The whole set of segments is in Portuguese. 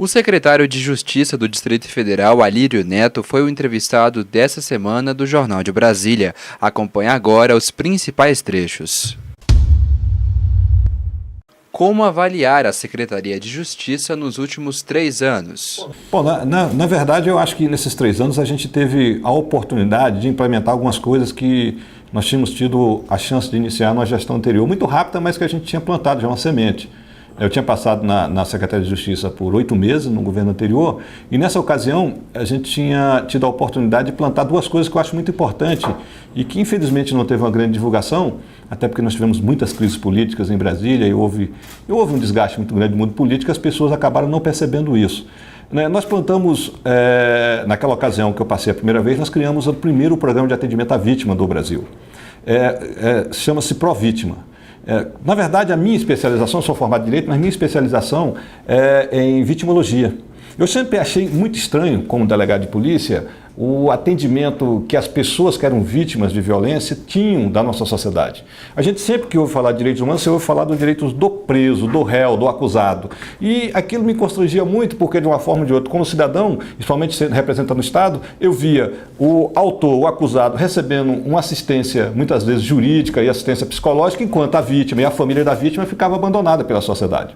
O secretário de Justiça do Distrito Federal, Alírio Neto, foi o entrevistado dessa semana do Jornal de Brasília. Acompanhe agora os principais trechos. Como avaliar a Secretaria de Justiça nos últimos 3 anos? Bom, na verdade, eu acho que nesses 3 anos a gente teve a oportunidade de implementar algumas coisas que nós tínhamos tido a chance de iniciar numa gestão anterior, muito rápida, mas que a gente tinha plantado já uma semente. Eu tinha passado na Secretaria de Justiça por 8 meses no governo anterior e nessa ocasião a gente tinha tido a oportunidade de plantar 2 coisas que eu acho muito importante e que infelizmente não teve uma grande divulgação, até porque nós tivemos muitas crises políticas em Brasília e houve um desgaste muito grande do mundo político, as pessoas acabaram não percebendo isso. Nós plantamos, naquela ocasião que eu passei a primeira vez, nós criamos o primeiro programa de atendimento à vítima do Brasil. Chama-se Provítima. Na verdade, a minha especialização, eu sou formado em Direito, mas minha especialização é em vitimologia. Eu sempre achei muito estranho, como delegado de polícia, o atendimento que as pessoas que eram vítimas de violência tinham da nossa sociedade. A gente sempre que ouve falar de direitos humanos, você ouve falar dos direitos do preso, do réu, do acusado. E aquilo me constrangia muito, porque de uma forma ou de outra, como cidadão, principalmente representando o Estado, eu via o autor, o acusado, recebendo uma assistência, muitas vezes jurídica e assistência psicológica, enquanto a vítima e a família da vítima ficava abandonada pela sociedade.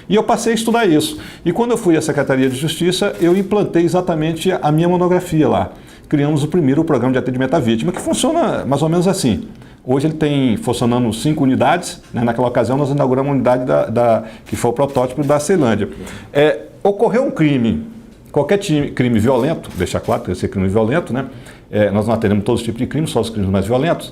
E eu passei a estudar isso. E quando eu fui à Secretaria de Justiça, eu implantei exatamente a minha monografia lá. Criamos o primeiro programa de atendimento à vítima, que funciona mais ou menos assim. Hoje ele tem funcionando 5 unidades. Naquela ocasião nós inauguramos a unidade que foi o protótipo da Ceilândia. Ocorreu um crime, qualquer crime violento, deixar claro que esse é crime violento, né? Nós não atendemos todos os tipos de crimes, só os crimes mais violentos.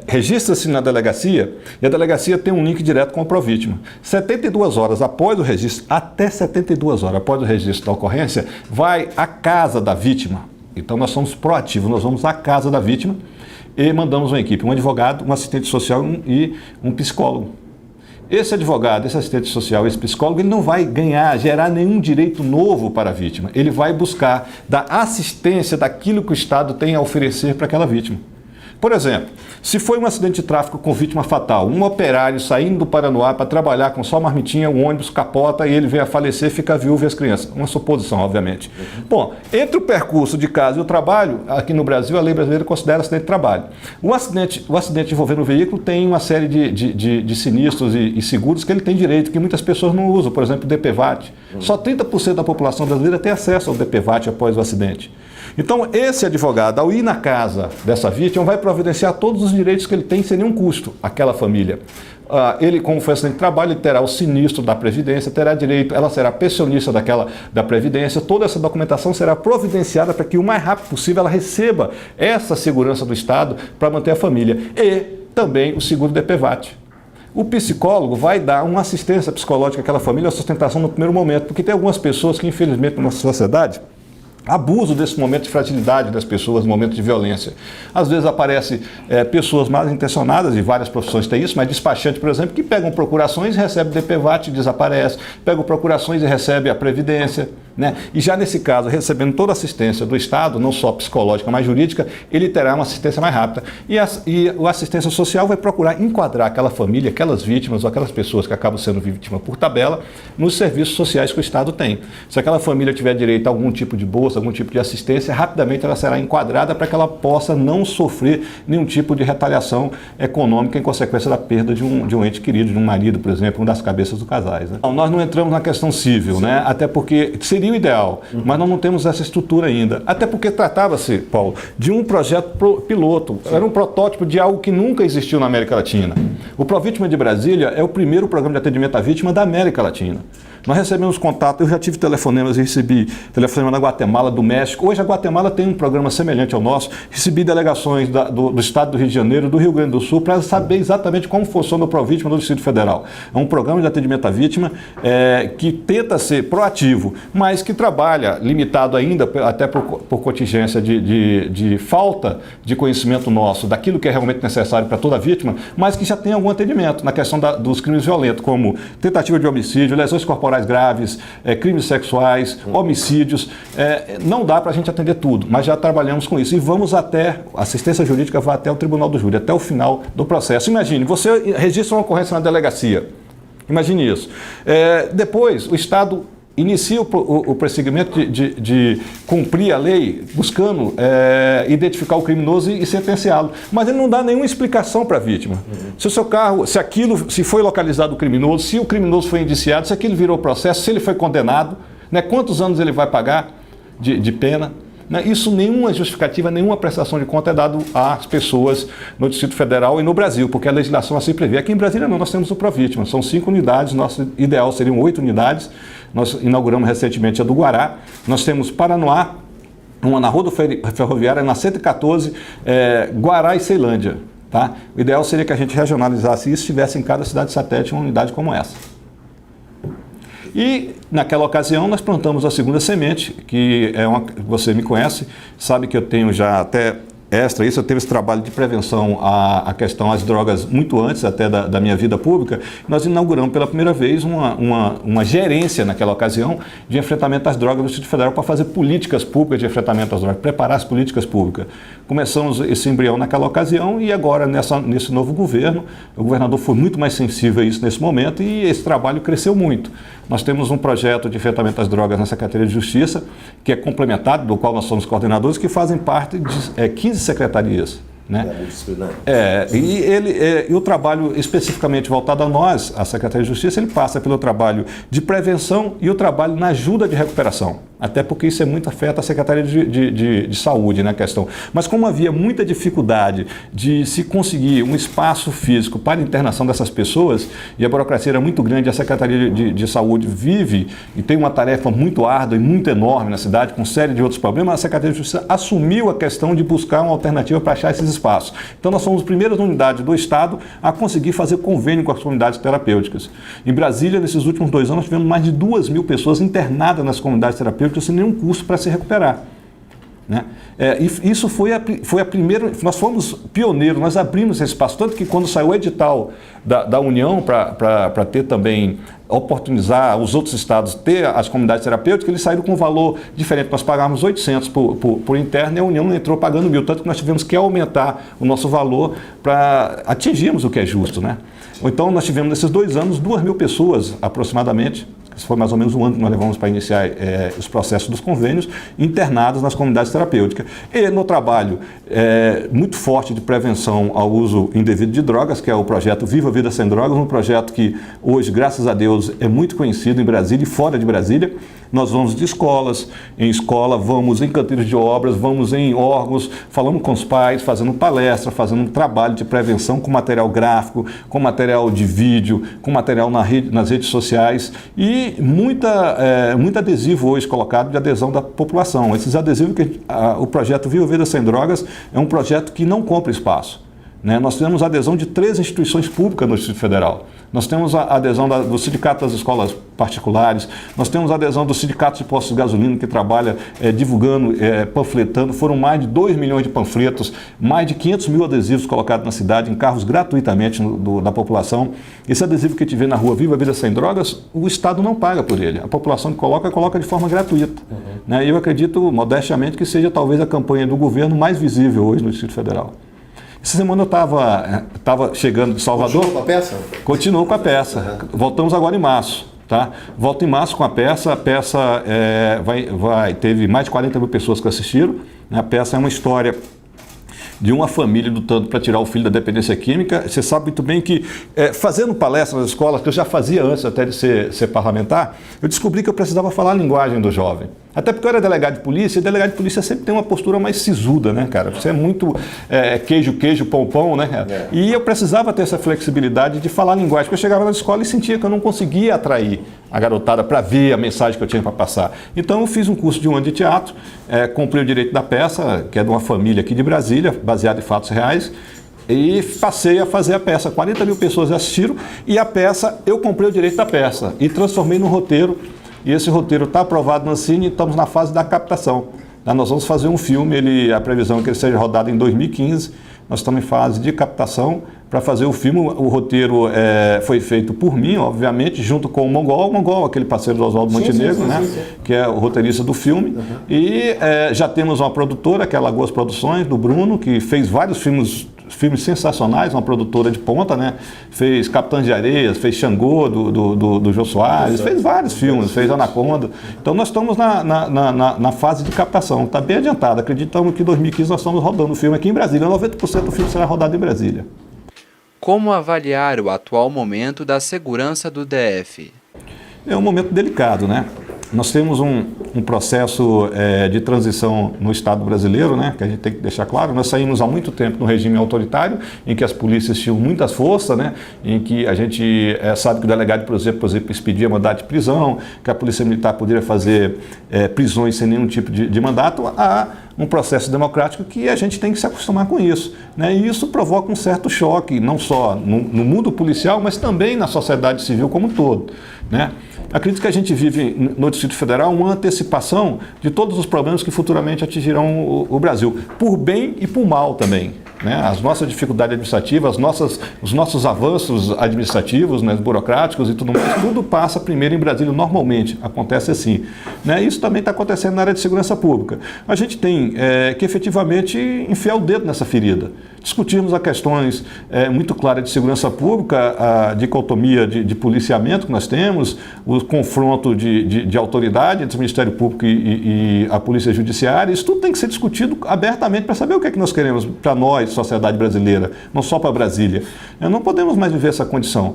Registra-se na delegacia e a delegacia tem um link direto com a Provítima. 72 horas após o registro, até 72 horas após o registro da ocorrência, vai à casa da vítima. Então nós somos proativos, nós vamos à casa da vítima e mandamos uma equipe, um advogado, um assistente social e um psicólogo. Esse advogado, esse assistente social, esse psicólogo, ele não vai gerar nenhum direito novo para a vítima. Ele vai buscar dar assistência daquilo que o Estado tem a oferecer para aquela vítima. Por exemplo, se foi um acidente de tráfico com vítima fatal, um operário saindo do Paranoá para trabalhar com só marmitinha, o ônibus capota e ele vem a falecer, fica viúvo e as crianças. Uma suposição, obviamente. Bom, entre o percurso de casa e o trabalho, aqui no Brasil, a lei brasileira considera acidente de trabalho. O acidente envolvendo o veículo tem uma série de sinistros e seguros que ele tem direito, que muitas pessoas não usam. Por exemplo, o DPVAT. Só 30% da população brasileira tem acesso ao DPVAT após o acidente. Então, esse advogado, ao ir na casa dessa vítima, vai providenciar todos os direitos que ele tem sem nenhum custo àquela família. Ele, como foi acidente de trabalho, ele terá o sinistro da Previdência, terá direito, ela será pensionista da Previdência, toda essa documentação será providenciada para que o mais rápido possível ela receba essa segurança do Estado para manter a família. E também o seguro DPVAT. O psicólogo vai dar uma assistência psicológica àquela família, a sustentação no primeiro momento, porque tem algumas pessoas que, infelizmente, na nossa sociedade, abuso desse momento de fragilidade das pessoas, no momento de violência. Às vezes aparecem pessoas mal intencionadas, e várias profissões têm isso, mas despachante, por exemplo, que pegam procurações e recebem DPVAT e desaparece, pegam procurações e recebem a Previdência, né? E já nesse caso, recebendo toda a assistência do Estado, não só psicológica, mas jurídica, ele terá uma assistência mais rápida. E a assistência social vai procurar enquadrar aquela família, aquelas vítimas ou aquelas pessoas que acabam sendo vítimas por tabela, nos serviços sociais que o Estado tem. Se aquela família tiver direito a algum tipo de bolsa, algum tipo de assistência, rapidamente ela será enquadrada para que ela possa não sofrer nenhum tipo de retaliação econômica em consequência da perda de um ente querido, de um marido, por exemplo, uma das cabeças dos casais. Né? Então, nós não entramos na questão civil, né? Até porque seria o ideal, mas nós não temos essa estrutura ainda. Até porque tratava-se, Paulo, de um projeto piloto, era um protótipo de algo que nunca existiu na América Latina. O Provítima de Brasília é o primeiro programa de atendimento à vítima da América Latina. Nós recebemos contato, eu já tive telefonemas, recebi telefonema da Guatemala, do México. Hoje a Guatemala tem um programa semelhante ao nosso. Recebi delegações do estado do Rio de Janeiro, do Rio Grande do Sul, para saber exatamente como funciona o Provítima do Distrito Federal. É um programa de atendimento à vítima que tenta ser proativo, mas que trabalha, limitado ainda, até por contingência de falta de conhecimento nosso, daquilo que é realmente necessário para toda vítima, mas que já tem algum atendimento na questão dos crimes violentos, como tentativa de homicídio, lesões corporais graves, crimes sexuais, homicídios. Não dá para a gente atender tudo, mas já trabalhamos com isso. E vamos até, a assistência jurídica vai até o Tribunal do Júri, até o final do processo. Imagine, você registra uma ocorrência na delegacia. Imagine isso. Depois, o Estado inicia o prosseguimento de cumprir a lei, buscando identificar o criminoso e sentenciá-lo. Mas ele não dá nenhuma explicação para a vítima. Se o seu carro, se foi localizado o criminoso, se o criminoso foi indiciado, se aquilo virou processo, se ele foi condenado, né, quantos anos ele vai pagar de pena. Né? Isso nenhuma justificativa, nenhuma prestação de conta é dado às pessoas no Distrito Federal e no Brasil, porque a legislação assim prevê. Aqui em Brasília não, nós temos o Provítima, são 5 unidades, nosso ideal seriam 8 unidades, nós inauguramos recentemente a do Guará, nós temos Paranoá, uma na Rua Ferroviária, na 114, Guará e Ceilândia. Tá? O ideal seria que a gente regionalizasse isso, tivesse em cada cidade satélite uma unidade como essa. E naquela ocasião nós plantamos a segunda semente, que você me conhece, sabe que eu tenho já até extra isso, eu teve esse trabalho de prevenção à questão às drogas muito antes até da minha vida pública. Nós inauguramos pela primeira vez uma gerência naquela ocasião de enfrentamento às drogas no Distrito Federal para fazer políticas públicas de enfrentamento às drogas, preparar as políticas públicas. Começamos esse embrião naquela ocasião e agora nesse novo governo, o governador foi muito mais sensível a isso nesse momento e esse trabalho cresceu muito. Nós temos um projeto de enfrentamento às drogas na Secretaria de Justiça, que é complementado, do qual nós somos coordenadores, que fazem parte de 15 secretarias. Né? E o trabalho especificamente voltado a nós, a Secretaria de Justiça, ele passa pelo trabalho de prevenção e o trabalho na ajuda de recuperação. Até porque isso muito afeta a Secretaria de Saúde, né, questão. Mas como havia muita dificuldade de se conseguir um espaço físico para a internação dessas pessoas, e a burocracia era muito grande, a Secretaria de Saúde vive e tem uma tarefa muito árdua e muito enorme na cidade, com série de outros problemas, a Secretaria de Justiça assumiu a questão de buscar uma alternativa para achar esses espaços. Então nós somos as primeiras unidades do Estado a conseguir fazer convênio com as comunidades terapêuticas. Em Brasília, nesses últimos 2 anos, nós tivemos mais de 2.000 pessoas internadas nas comunidades terapêuticas sem nenhum custo para se recuperar. Né? Isso foi a primeira, nós fomos pioneiros, nós abrimos esse espaço, tanto que quando saiu o edital da União para ter também, oportunizar os outros estados ter as comunidades terapêuticas, eles saíram com um valor diferente, nós pagávamos 800 por interno e a União entrou pagando 1.000, tanto que nós tivemos que aumentar o nosso valor para atingirmos o que é justo. Né? Então nós tivemos nesses 2 anos 2.000 pessoas aproximadamente, esse foi mais ou menos um ano que nós levamos para iniciar os processos dos convênios, internados nas comunidades terapêuticas. E no trabalho muito forte de prevenção ao uso indevido de drogas, que é o projeto Viva a Vida Sem Drogas, um projeto que hoje, graças a Deus, é muito conhecido em Brasília e fora de Brasília. Nós vamos de escolas, em escola, vamos em canteiros de obras, vamos em órgãos, falando com os pais, fazendo palestra, fazendo um trabalho de prevenção com material gráfico, com material de vídeo, com material nas redes sociais e muito adesivo hoje colocado de adesão da população. Esses adesivos, o projeto Viva a Vida Sem Drogas é um projeto que não compra espaço. Né? Nós temos a adesão de 3 instituições públicas no Distrito Federal. Nós temos a adesão do Sindicato das Escolas Particulares, nós temos a adesão do Sindicato de Postos de Gasolina, que trabalha divulgando, panfletando. Foram mais de 2 milhões de panfletos, mais de 500 mil adesivos colocados na cidade, em carros gratuitamente da população. Esse adesivo que a gente vê na rua Viva a Vida Sem Drogas, o Estado não paga por ele. A população que coloca de forma gratuita. Né? E eu acredito, modestamente, que seja talvez a campanha do governo mais visível hoje no Distrito Federal. Essa semana eu estava chegando de Salvador. Continuou com a peça? Continuou com a peça. Voltamos agora em março. Tá? Volto em março com a peça. A peça teve mais de 40 mil pessoas que assistiram. A peça é uma história de uma família lutando para tirar o filho da dependência química. Você sabe muito bem que, fazendo palestra nas escolas, que eu já fazia antes até de ser parlamentar, eu descobri que eu precisava falar a linguagem do jovem. Até porque eu era delegado de polícia, e delegado de polícia sempre tem uma postura mais sisuda, né, cara? Você é muito queijo, pão, né, cara? E eu precisava ter essa flexibilidade de falar a linguagem, porque eu chegava na escola e sentia que eu não conseguia atrair a garotada para ver a mensagem que eu tinha para passar. Então eu fiz um curso de 1 ano de teatro, comprei o direito da peça, que é de uma família aqui de Brasília, baseada em fatos reais, e passei a fazer a peça. 40 mil pessoas assistiram e a peça, eu comprei o direito da peça e transformei num roteiro. E esse roteiro está aprovado no Cine e estamos na fase da captação. Nós vamos fazer um filme, a previsão é que ele seja rodado em 2015. Nós estamos em fase de captação para fazer o filme. O roteiro foi feito por mim, obviamente, junto com o Mongol, aquele parceiro do Oswaldo Montenegro, né? Que é o roteirista do filme. E já temos uma produtora, que é a Lagoas Produções, do Bruno, que fez vários filmes filmes sensacionais, uma produtora de ponta, né? Fez Capitães de Areias, fez Xangô, do Jô Soares, fez vários filmes, fez Anaconda. Então nós estamos na fase de captação, está bem adiantado. Acreditamos que em 2015 nós estamos rodando o filme aqui em Brasília. 90% do filme será rodado em Brasília. Como avaliar o atual momento da segurança do DF? É um momento delicado, né? Nós temos um processo de transição no Estado brasileiro, né, que a gente tem que deixar claro. Nós saímos há muito tempo no regime autoritário, em que as polícias tinham muitas forças, né, em que a gente sabe que o delegado, por exemplo, expedia mandado de prisão, que a polícia militar poderia fazer prisões sem nenhum tipo de mandato, a um processo democrático que a gente tem que se acostumar com isso, né? E isso provoca um certo choque, não só no mundo policial, mas também na sociedade civil como um todo, né? Acredito que a gente vive no Distrito Federal uma antecipação de todos os problemas que futuramente atingirão o Brasil, por bem e por mal também, né? As nossas dificuldades administrativas, os nossos avanços administrativos, né, burocráticos e tudo mais, tudo passa primeiro em Brasília, normalmente, acontece assim, né? Isso também está acontecendo na área de segurança pública. A gente tem que efetivamente enfiar o dedo nessa ferida, discutirmos as questões muito claras de segurança pública, a dicotomia de policiamento que nós temos, o confronto de autoridade entre o Ministério Público e a Polícia Judiciária. Isso tudo tem que ser discutido abertamente para saber o que é que nós queremos para nós, sociedade brasileira, não só para Brasília. Não podemos mais viver essa condição.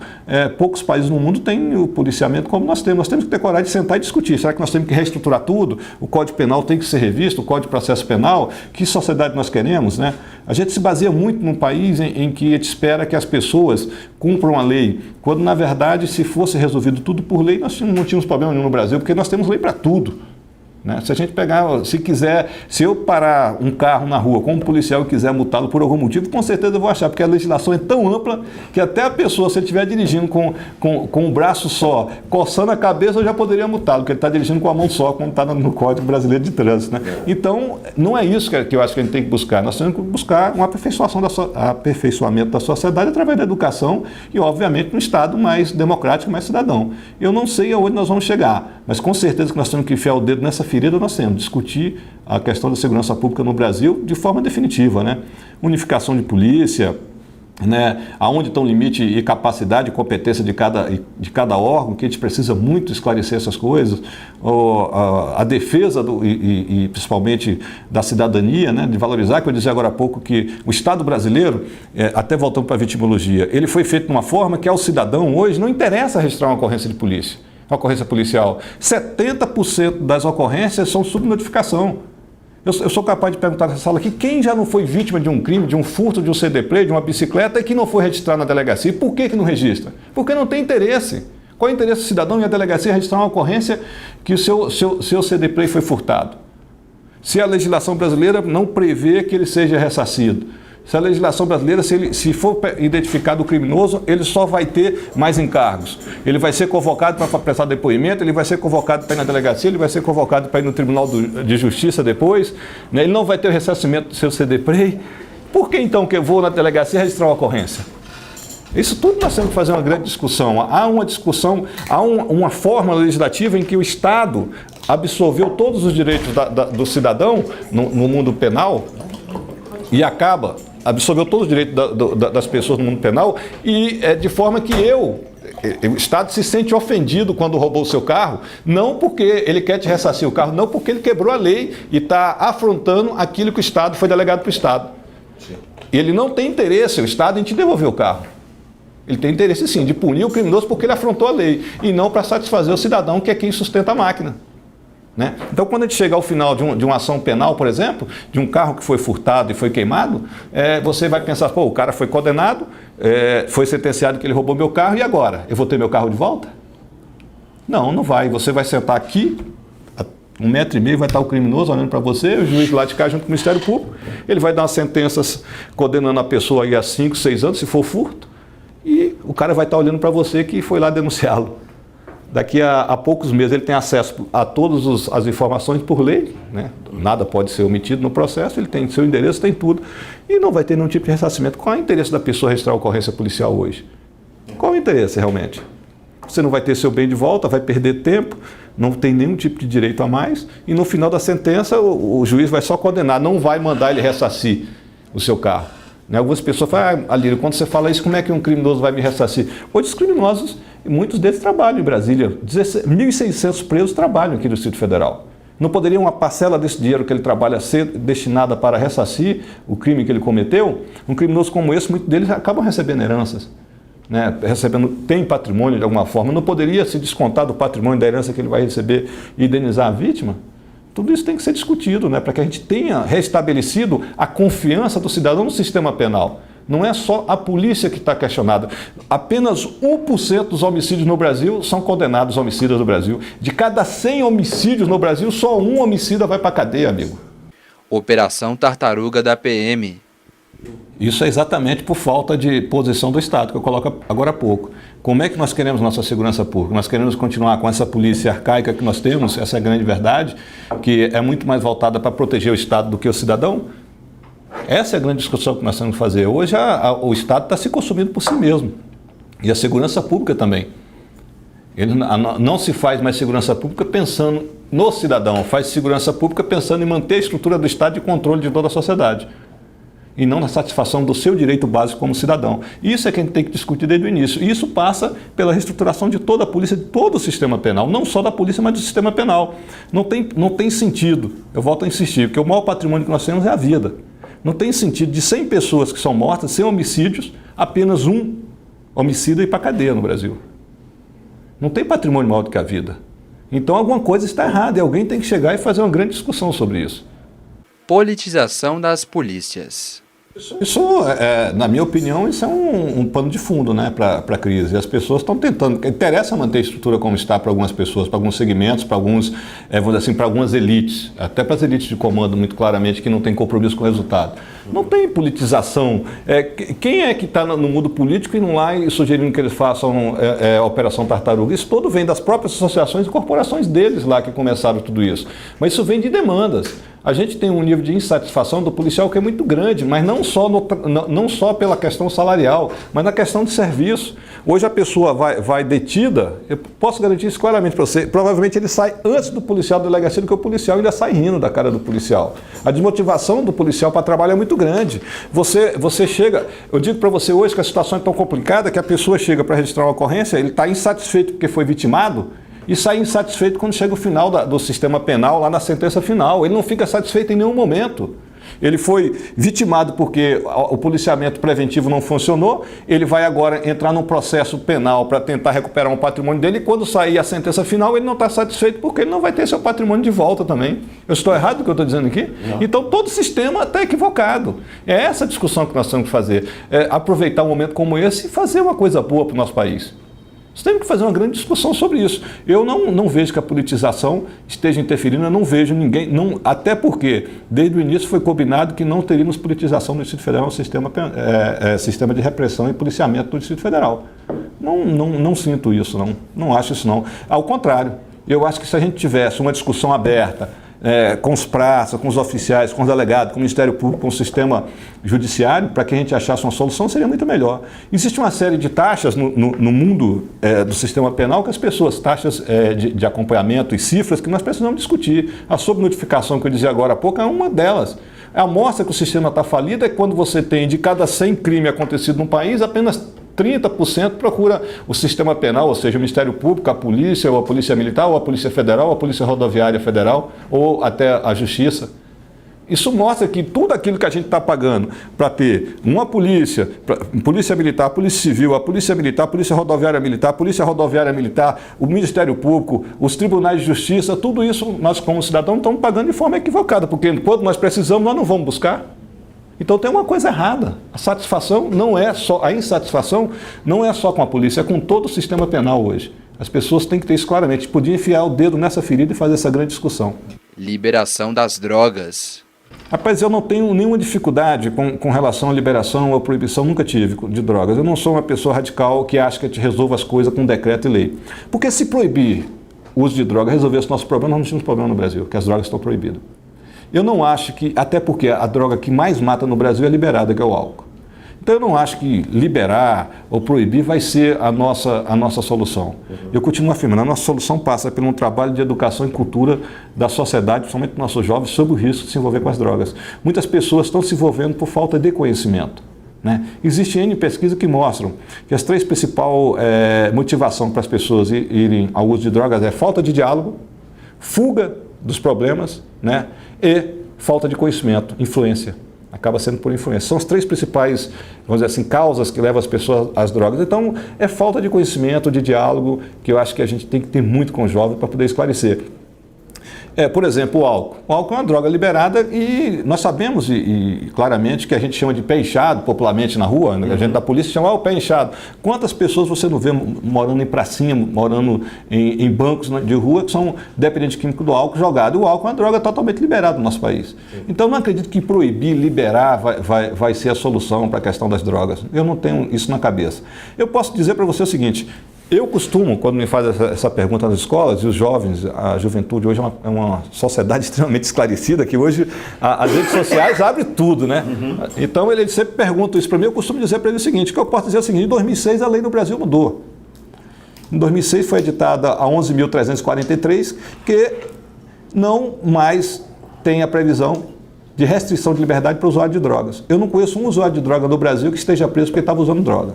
Poucos países no mundo têm o policiamento como nós temos. Nós temos que ter coragem de sentar e discutir. Será que nós temos que reestruturar tudo? O Código Penal tem que ser revisto, o Código de Processo Penal? Que sociedade nós queremos, né? A gente se baseia muito num país em que a gente espera que as pessoas cumpram a lei, quando na verdade, se fosse resolvido tudo por lei, nós não tínhamos problema nenhum no Brasil, porque nós temos lei para tudo, né? Se a gente pegar, se eu parar um carro na rua com um policial e quiser multá-lo por algum motivo, com certeza eu vou achar, porque a legislação é tão ampla que até a pessoa, se ele estiver dirigindo com um braço só, coçando a cabeça, eu já poderia multá-lo, porque ele está dirigindo com a mão só, como está no Código Brasileiro de Trânsito, né? Então, não é isso que eu acho que a gente tem que buscar. Nós temos que buscar um aperfeiçoamento da sociedade através da educação e, obviamente, um Estado mais democrático, mais cidadão. Eu não sei aonde nós vamos chegar, mas com certeza que nós temos que enfiar o dedo nessa ferida, nós temos discutir a questão da segurança pública no Brasil de forma definitiva, né? Unificação de polícia, né? Aonde está o limite e capacidade e competência de cada órgão, que a gente precisa muito esclarecer essas coisas, a defesa e principalmente da cidadania, né? De valorizar, que eu dizia agora há pouco que o Estado brasileiro, até voltando para a vitimologia, ele foi feito de uma forma que ao cidadão hoje não interessa registrar uma ocorrência de polícia. Ocorrência policial. 70% das ocorrências são subnotificação. Eu sou capaz de perguntar nessa sala aqui, quem já não foi vítima de um crime, de um furto, de um CD Play, de uma bicicleta e que não foi registrado na delegacia? E por que não registra? Porque não tem interesse. Qual é o interesse do cidadão em a delegacia registrar uma ocorrência que o seu CD Play foi furtado? Se a legislação brasileira não prevê que ele seja ressarcido. Se a legislação brasileira, se for identificado o criminoso, ele só vai ter mais encargos. Ele vai ser convocado para prestar depoimento, ele vai ser convocado para ir na delegacia, ele vai ser convocado para ir no Tribunal de Justiça depois, né? Ele não vai ter o ressarcimento do seu CD-Play. Por que então que eu vou na delegacia registrar uma ocorrência? Isso tudo nós temos que fazer uma grande discussão. Há uma discussão, há uma forma legislativa em que o Estado absorveu todos os direitos do cidadão no mundo penal e absorveu todos os direitos das pessoas no mundo penal e de forma que o Estado se sente ofendido quando roubou o seu carro, não porque ele quer te ressarcir o carro, não porque ele quebrou a lei e está afrontando aquilo que o Estado foi delegado para o Estado. Sim. Ele não tem interesse, o Estado, em te devolver o carro. Ele tem interesse sim de punir o criminoso porque ele afrontou a lei e não para satisfazer o cidadão, que é quem sustenta a máquina. Né? Então, quando a gente chega ao final de uma ação penal, por exemplo, de um carro que foi furtado e foi queimado, você vai pensar, pô, o cara foi condenado, foi sentenciado que ele roubou meu carro, e agora? Eu vou ter meu carro de volta? Não vai. Você vai sentar aqui, a 1,5 metro, vai estar o criminoso olhando para você, o juiz lá de cá junto com o Ministério Público, ele vai dar uma sentença condenando a pessoa aí a 5, 6 anos, se for furto, e o cara vai estar olhando para você que foi lá denunciá-lo. Daqui a poucos meses ele tem acesso a todas as informações por lei, né? Nada pode ser omitido no processo, ele tem seu endereço, tem tudo, e não vai ter nenhum tipo de ressarcimento. Qual é o interesse da pessoa registrar a ocorrência policial hoje? Qual é o interesse realmente? Você não vai ter seu bem de volta, vai perder tempo, não tem nenhum tipo de direito a mais, e no final da sentença o juiz vai só condenar, não vai mandar ele ressarcir o seu carro. Né? Algumas pessoas falam, Alírio, quando você fala isso, como é que um criminoso vai me ressarcir? Hoje os criminosos, muitos deles trabalham em Brasília, 1.600 presos trabalham aqui no Distrito Federal. Não poderia uma parcela desse dinheiro que ele trabalha ser destinada para ressarcir o crime que ele cometeu? Um criminoso como esse, muitos deles acabam recebendo heranças, né? Tem patrimônio de alguma forma. Não poderia se descontar do patrimônio da herança que ele vai receber e indenizar a vítima? Tudo isso tem que ser discutido, né? Para que a gente tenha restabelecido a confiança do cidadão no sistema penal. Não é só a polícia que está questionada. Apenas 1% dos homicídios no Brasil são condenados homicidas no Brasil. De cada 100 homicídios no Brasil, só um homicida vai para a cadeia, amigo. Operação Tartaruga da PM. Isso é exatamente por falta de posição do Estado, que eu coloco agora há pouco. Como é que nós queremos nossa segurança pública? Nós queremos continuar com essa polícia arcaica que nós temos, essa é a grande verdade, que é muito mais voltada para proteger o Estado do que o cidadão? Essa é a grande discussão que nós temos que fazer. Hoje o Estado está se consumindo por si mesmo. E a segurança pública também. Não se faz mais segurança pública pensando no cidadão, faz segurança pública pensando em manter a estrutura do Estado de controle de toda a sociedade. E não na satisfação do seu direito básico como cidadão. Isso é que a gente tem que discutir desde o início. E isso passa pela reestruturação de toda a polícia, de todo o sistema penal. Não só da polícia, mas do sistema penal. Não tem sentido, eu volto a insistir, porque o maior patrimônio que nós temos é a vida. Não tem sentido de 100 pessoas que são mortas, 100 homicídios, apenas um homicida ir para a cadeia no Brasil. Não tem patrimônio maior do que a vida. Então alguma coisa está errada e alguém tem que chegar e fazer uma grande discussão sobre isso. Politização das polícias. Isso, na minha opinião, isso é um pano de fundo, né, para a crise. As pessoas estão tentando, interessa manter a estrutura como está para algumas pessoas, para alguns segmentos, para alguns, vamos dizer assim, para algumas elites, até para as elites de comando, muito claramente, que não tem compromisso com o resultado. Não tem politização. Quem é que está no mundo político e não lá e sugerindo que eles façam a Operação Tartaruga? Isso todo vem das próprias associações e corporações deles lá que começaram tudo isso. Mas isso vem de demandas. A gente tem um nível de insatisfação do policial que é muito grande, mas não só pela questão salarial, mas na questão de serviço. Hoje a pessoa vai detida, eu posso garantir isso claramente para você, provavelmente ele sai antes do policial da delegacia do que o policial ainda sai rindo da cara do policial. A desmotivação do policial para trabalho é muito grande. Você chega, eu digo para você hoje que a situação é tão complicada que a pessoa chega para registrar uma ocorrência, ele está insatisfeito porque foi vitimado, e sai insatisfeito quando chega o final do sistema penal, lá na sentença final. Ele não fica satisfeito em nenhum momento. Ele foi vitimado porque o policiamento preventivo não funcionou, ele vai agora entrar num processo penal para tentar recuperar um patrimônio dele, e quando sair a sentença final, ele não está satisfeito porque ele não vai ter seu patrimônio de volta também. Eu estou errado no que eu estou dizendo aqui? Não. Então todo o sistema está equivocado. É essa discussão que nós temos que fazer. Aproveitar um momento como esse e fazer uma coisa boa para o nosso país. Nós temos que fazer uma grande discussão sobre isso. Eu não vejo que a politização esteja interferindo, eu não vejo ninguém, até porque desde o início foi combinado que não teríamos politização no Distrito Federal, no sistema de repressão e policiamento do Distrito Federal. Não sinto isso, não acho isso não. Ao contrário, eu acho que se a gente tivesse uma discussão aberta, com os praças, com os oficiais, com os delegados, com o Ministério Público, com o sistema judiciário, para que a gente achasse uma solução, seria muito melhor. Existe uma série de taxas no mundo do sistema penal que as pessoas, taxas de acompanhamento e cifras que nós precisamos discutir. A sobrenotificação que eu dizia agora há pouco é uma delas. A mostra que o sistema está falido é quando você tem, de cada 100 crimes acontecidos no país, apenas 30% procura o sistema penal, ou seja, o Ministério Público, a polícia, ou a Polícia Militar, ou a Polícia Federal, ou a Polícia Rodoviária Federal, ou até a Justiça. Isso mostra que tudo aquilo que a gente está pagando para ter uma polícia, Polícia Militar, Polícia Civil, a Polícia Militar, a Polícia Rodoviária Militar, o Ministério Público, os tribunais de justiça, tudo isso nós como cidadãos estamos pagando de forma equivocada, porque quando nós precisamos, nós não vamos buscar. Então tem uma coisa errada. A insatisfação não é só com a polícia, é com todo o sistema penal hoje. As pessoas têm que ter isso claramente. Podia enfiar o dedo nessa ferida e fazer essa grande discussão. Liberação das drogas. Rapaz, eu não tenho nenhuma dificuldade com relação à liberação ou proibição, nunca tive, de drogas. Eu não sou uma pessoa radical que acha que a gente resolve as coisas com decreto e lei. Porque se proibir o uso de droga resolvesse o nosso problema, nós não tínhamos problema no Brasil, que as drogas estão proibidas. Eu não acho que, até porque a droga que mais mata no Brasil é liberada, que é o álcool. Então eu não acho que liberar ou proibir vai ser a nossa solução. Eu continuo afirmando, a nossa solução passa por um trabalho de educação e cultura da sociedade, principalmente dos nossos jovens, sobre o risco de se envolver com as drogas. Muitas pessoas estão se envolvendo por falta de conhecimento. né? Existem N pesquisas que mostram que as três principais motivações para as pessoas irem ao uso de drogas é falta de diálogo, fuga dos problemas, né? E falta de conhecimento, influência. Acaba sendo por influência. São as três principais, vamos dizer assim, causas que levam as pessoas às drogas. Então, é falta de conhecimento, de diálogo, que eu acho que a gente tem que ter muito com o jovem para poder esclarecer. Por exemplo, o álcool. O álcool é uma droga liberada e nós sabemos claramente que a gente chama de pé inchado, popularmente na rua, né? A gente da polícia chama o pé inchado. Quantas pessoas você não vê morando em pracinha, morando em bancos de rua que são dependentes químicos do álcool jogado? O álcool é uma droga totalmente liberada no nosso país. Então, não acredito que proibir, liberar vai ser a solução para a questão das drogas. Eu não tenho isso na cabeça. Eu posso dizer para você o seguinte: eu costumo, quando me faz essa pergunta nas escolas, e os jovens, a juventude hoje é uma sociedade extremamente esclarecida, que hoje as redes sociais abrem tudo, né? Então, ele sempre pergunta isso para mim, eu costumo dizer para ele o seguinte, que eu posso dizer o seguinte: em 2006 a lei no Brasil mudou. Em 2006 foi editada a 11.343, que não mais tem a previsão de restrição de liberdade para o usuário de drogas. Eu não conheço um usuário de droga no Brasil que esteja preso porque estava usando droga.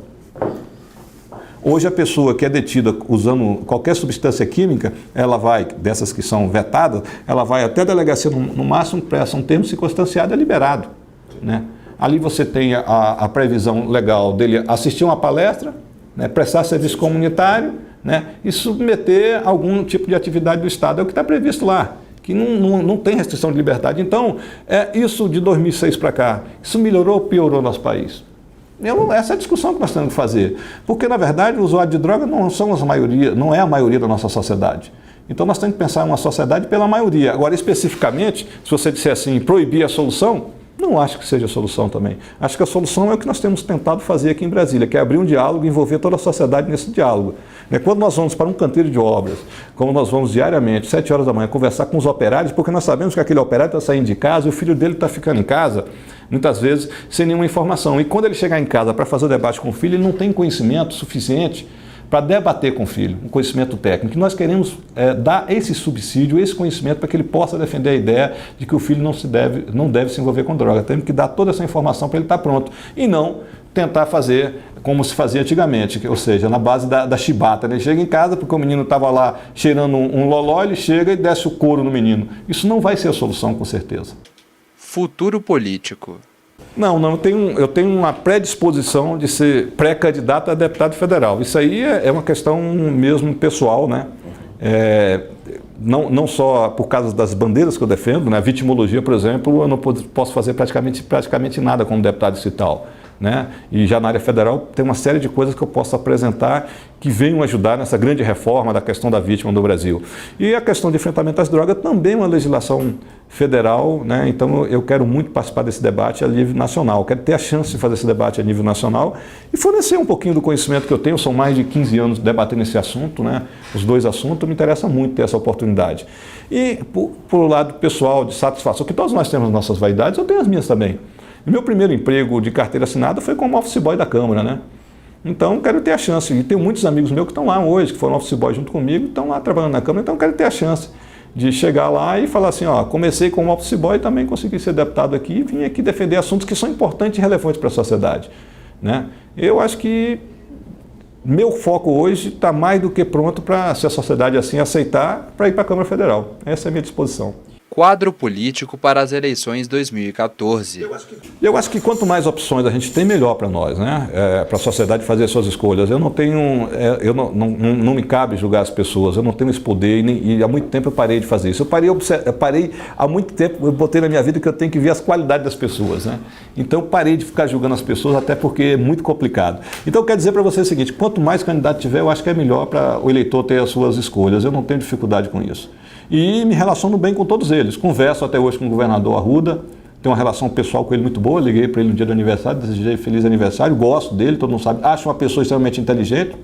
Hoje a pessoa que é detida usando qualquer substância química, ela vai, dessas que são vetadas, ela vai até a delegacia, no máximo presta um termo circunstanciado e é liberado, né? Ali você tem a previsão legal dele assistir uma palestra, né, prestar serviço comunitário, né, e submeter algum tipo de atividade do Estado. É o que está previsto lá, que não tem restrição de liberdade. Então, isso de 2006 para cá, isso melhorou ou piorou nosso país? Essa é a discussão que nós temos que fazer, porque na verdade o usuário de droga não é a maioria da nossa sociedade. Então nós temos que pensar em uma sociedade pela maioria. Agora, especificamente, se você disser assim, proibir a solução, não acho que seja a solução também. Acho que a solução é o que nós temos tentado fazer aqui em Brasília, que é abrir um diálogo e envolver toda a sociedade nesse diálogo. Quando nós vamos para um canteiro de obras, como nós vamos diariamente, 7 horas da manhã, conversar com os operários, porque nós sabemos que aquele operário está saindo de casa e o filho dele está ficando em casa, muitas vezes sem nenhuma informação. E quando ele chegar em casa para fazer o debate com o filho, ele não tem conhecimento suficiente para debater com o filho, um conhecimento técnico. E nós queremos dar esse subsídio, esse conhecimento para que ele possa defender a ideia de que o filho não deve se envolver com droga. Temos que dar toda essa informação para ele estar pronto e não tentar fazer como se fazia antigamente, ou seja, na base da chibata. Ele chega em casa porque o menino estava lá cheirando um loló, ele chega e desce o couro no menino. Isso não vai ser a solução, com certeza. Futuro político. Não, eu tenho uma predisposição de ser pré-candidato a deputado federal. Isso aí é uma questão mesmo pessoal, né? Não só por causa das bandeiras que eu defendo, né? A vitimologia, por exemplo, eu não posso fazer praticamente nada como deputado estadual, né? E já na área federal tem uma série de coisas que eu posso apresentar que venham ajudar nessa grande reforma da questão da vítima do Brasil. E a questão de enfrentamento às drogas também é uma legislação federal, né? Então eu quero muito participar desse debate a nível nacional, quero ter a chance de fazer esse debate a nível nacional e fornecer um pouquinho do conhecimento que eu tenho. São mais de 15 anos debatendo esse assunto, né? Os dois assuntos, me interessa muito ter essa oportunidade. E por lado pessoal, de satisfação, que todos nós temos nossas vaidades, eu tenho as minhas também. O meu primeiro emprego de carteira assinada foi como office boy da Câmara, né? Então, quero ter a chance. E tenho muitos amigos meus que estão lá hoje, que foram office boy junto comigo, estão lá trabalhando na Câmara. Então, quero ter a chance de chegar lá e falar assim, ó, comecei como office boy e também consegui ser deputado aqui e vim aqui defender assuntos que são importantes e relevantes para a sociedade, né? Eu acho que meu foco hoje está mais do que pronto para, se a sociedade assim aceitar, para ir para a Câmara Federal. Essa é a minha disposição. Quadro político para as eleições 2014. Eu acho que quanto mais opções a gente tem, melhor para nós, né? Para a sociedade fazer suas escolhas. Eu não tenho, não me cabe julgar as pessoas, eu não tenho esse poder e há muito tempo eu parei de fazer isso. Eu parei há muito tempo, eu botei na minha vida que eu tenho que ver as qualidades das pessoas, né? Então eu parei de ficar julgando as pessoas, até porque é muito complicado. Então eu quero dizer para você o seguinte, quanto mais candidato tiver, eu acho que é melhor para o eleitor ter as suas escolhas. Eu não tenho dificuldade com isso. E me relaciono bem com todos eles. Converso até hoje com o governador Arruda, tenho uma relação pessoal com ele muito boa, liguei para ele no dia do aniversário, desejei feliz aniversário, gosto dele, todo mundo sabe, acho uma pessoa extremamente inteligente,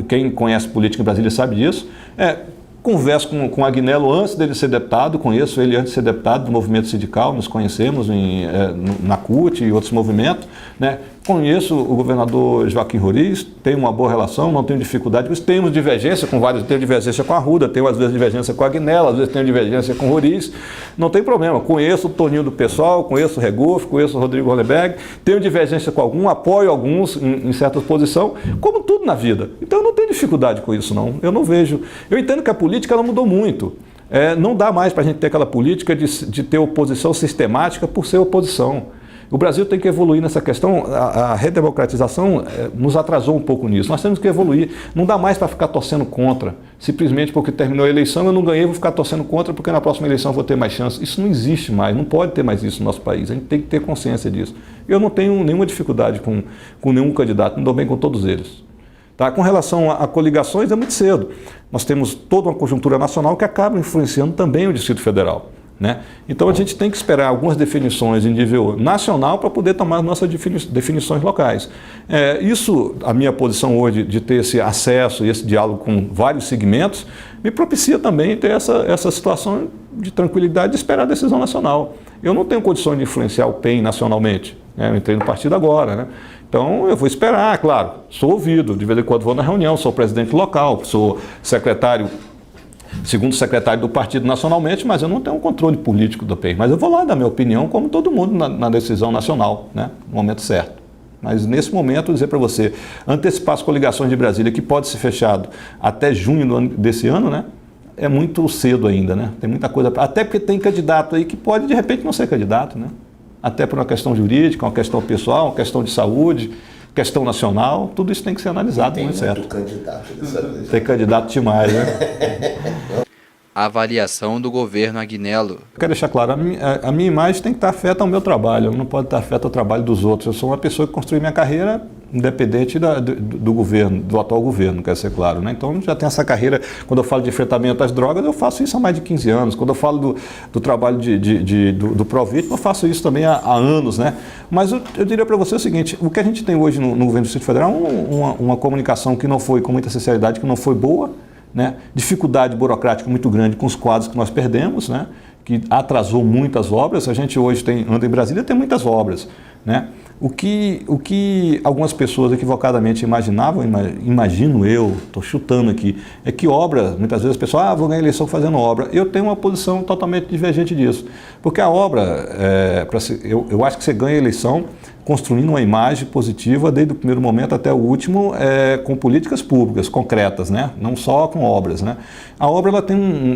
quem conhece política em Brasília sabe disso. Converso com o Agnello antes dele ser deputado, conheço ele antes de ser deputado do movimento sindical, nos conhecemos na CUT e outros movimentos, né? Conheço o governador Joaquim Roriz, tenho uma boa relação, não tenho dificuldade com isso. Temos divergência com vários, tenho divergência com a Arruda, tenho às vezes divergência com a Agnello, às vezes tenho divergência com o Roriz, não tem problema. Conheço o Toninho do PSOL, conheço o Regoff, conheço o Rodrigo Hollenberg, tenho divergência com algum, apoio alguns em certa posição, como tudo na vida. Então eu não tenho dificuldade com isso, não. Eu não vejo. Eu entendo que a política ela mudou muito. Não dá mais para a gente ter aquela política de ter oposição sistemática por ser oposição. O Brasil tem que evoluir nessa questão, a redemocratização nos atrasou um pouco nisso. Nós temos que evoluir, não dá mais para ficar torcendo contra, simplesmente porque terminou a eleição, eu não ganhei, vou ficar torcendo contra porque na próxima eleição eu vou ter mais chance. Isso não existe mais, não pode ter mais isso no nosso país, a gente tem que ter consciência disso. Eu não tenho nenhuma dificuldade com nenhum candidato, me dou bem com todos eles. Tá? Com relação a coligações, é muito cedo. Nós temos toda uma conjuntura nacional que acaba influenciando também o Distrito Federal. Né? Então a gente tem que esperar algumas definições em nível nacional para poder tomar nossas definições locais. Isso, a minha posição hoje de ter esse acesso e esse diálogo com vários segmentos, me propicia também ter essa situação de tranquilidade de esperar a decisão nacional. Eu não tenho condições de influenciar o PEN nacionalmente, né? Eu entrei no partido agora, né? Então eu vou esperar, claro, sou ouvido, de vez em quando vou na reunião, sou presidente local, sou segundo secretário do partido nacionalmente, mas eu não tenho um controle político do PEN. Mas eu vou lá dar minha opinião, como todo mundo, na decisão nacional, né? No momento certo. Mas nesse momento, dizer para você, antecipar as coligações de Brasília, que pode ser fechado até junho desse ano, né? É muito cedo ainda, né? Tem muita coisa, até porque tem candidato aí que pode de repente não ser candidato, né? Até por uma questão jurídica, uma questão pessoal, uma questão de saúde, questão nacional, tudo isso tem que ser analisado, não é certo? Candidato dessa vez. Tem candidato demais, né? Avaliação do governo Agnello. Quero deixar claro, a minha imagem tem que estar afeta ao meu trabalho, não pode estar afeta ao trabalho dos outros. Eu sou uma pessoa que construiu minha carreira independente do governo, do atual governo, quer ser claro, né? Então já tem essa carreira, quando eu falo de enfrentamento às drogas, eu faço isso há mais de 15 anos. Quando eu falo do trabalho do Provítima, eu faço isso também há anos, né? Mas eu diria para você o seguinte, o que a gente tem hoje no governo do Distrito Federal é uma comunicação que não foi, com muita sinceridade, que não foi boa, né? Dificuldade burocrática muito grande com os quadros que nós perdemos, né? Que atrasou muitas obras. A gente hoje anda em Brasília, tem muitas obras, né? O que algumas pessoas equivocadamente imaginavam, imagino eu, estou chutando aqui, é que obra, muitas vezes as pessoas, vou ganhar eleição fazendo obra. Eu tenho uma posição totalmente divergente disso. Porque a obra, eu acho que você ganha a eleição construindo uma imagem positiva desde o primeiro momento até o último, com políticas públicas concretas, né? Não só com obras, né? A obra,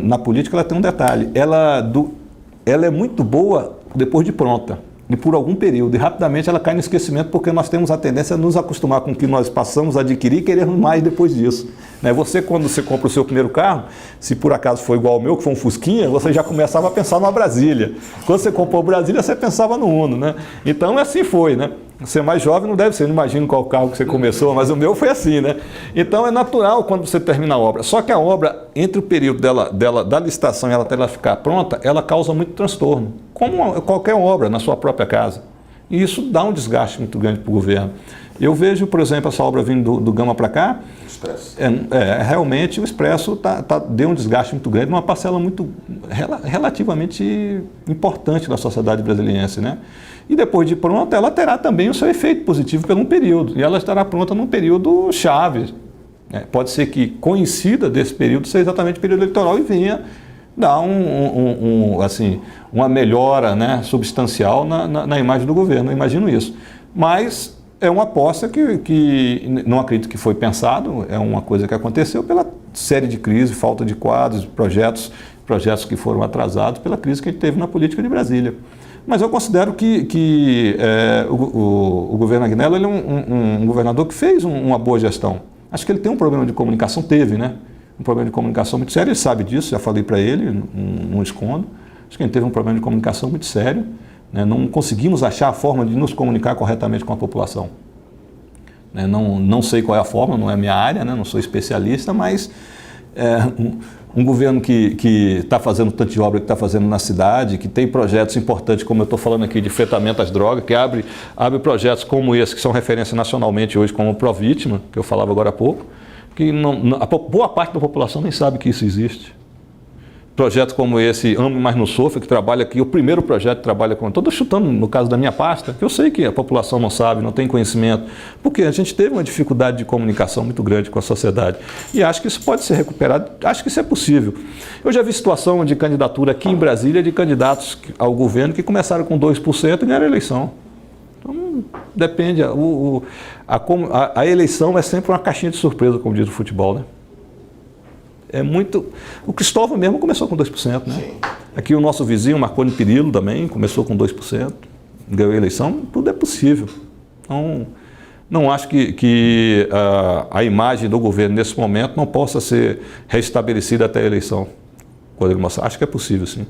na política, ela tem um detalhe, ela é muito boa depois de pronta. E por algum período, e rapidamente ela cai no esquecimento, porque nós temos a tendência a nos acostumar com o que nós passamos a adquirir e queremos mais depois disso. Né? Você, quando você compra o seu primeiro carro, se por acaso for igual ao meu, que foi um Fusquinha, você já começava a pensar numa Brasília. Quando você comprou o Brasília, você pensava no Uno, né? Então assim foi, né? Você é mais jovem não deve ser, não imagino qual carro que você começou, mas o meu foi assim, né? Então é natural quando você termina a obra. Só que a obra, entre o período da licitação e ela até ela ficar pronta, ela causa muito transtorno, como qualquer obra na sua própria casa. E isso dá um desgaste muito grande para o governo. Eu vejo, por exemplo, essa obra vindo do Gama para cá, Expresso. Realmente o Expresso deu um desgaste muito grande, numa parcela relativamente importante da sociedade brasiliense, né? E depois de pronta, ela terá também o seu efeito positivo por um período, e ela estará pronta num período chave. Pode ser que coincida desse período ser exatamente o período eleitoral e venha dar uma melhora, né, substancial na imagem do governo, eu imagino isso. Mas é uma aposta que não acredito que foi pensado, é uma coisa que aconteceu pela série de crises, falta de quadros, projetos que foram atrasados pela crise que a gente teve na política de Brasília. Mas eu considero que o governo Agnello ele é um governador que fez uma boa gestão. Acho que ele tem um problema de comunicação, né? Um problema de comunicação muito sério, ele sabe disso, já falei para ele, não escondo. Acho que ele teve um problema de comunicação muito sério, né? Não conseguimos achar a forma de nos comunicar corretamente com a população. Né? Não sei qual é a forma, não é a minha área, né? Não sou especialista, mas um governo que está fazendo tanto de obra que está fazendo na cidade, que tem projetos importantes, como eu estou falando aqui, de enfrentamento às drogas, que abre projetos como esse, que são referência nacionalmente hoje, como o Provítima, que eu falava agora há pouco, que boa parte da população nem sabe que isso existe. Projetos como esse, Ame Mas Não Sofra, que trabalha aqui, o primeiro projeto que trabalha com... Estou chutando no caso da minha pasta, que eu sei que a população não sabe, não tem conhecimento, porque a gente teve uma dificuldade de comunicação muito grande com a sociedade. E acho que isso pode ser recuperado, acho que isso é possível. Eu já vi situação de candidatura aqui em Brasília de candidatos ao governo que começaram com 2% e ganharam a eleição. Então, depende. A eleição é sempre uma caixinha de surpresa, como diz o futebol, né? É muito... O Cristóvão mesmo começou com 2%, né? Sim. Aqui o nosso vizinho, Marconi Perillo, também começou com 2%, ganhou a eleição, tudo é possível. Então, não acho que a imagem do governo nesse momento não possa ser restabelecida até a eleição. Acho que é possível, sim.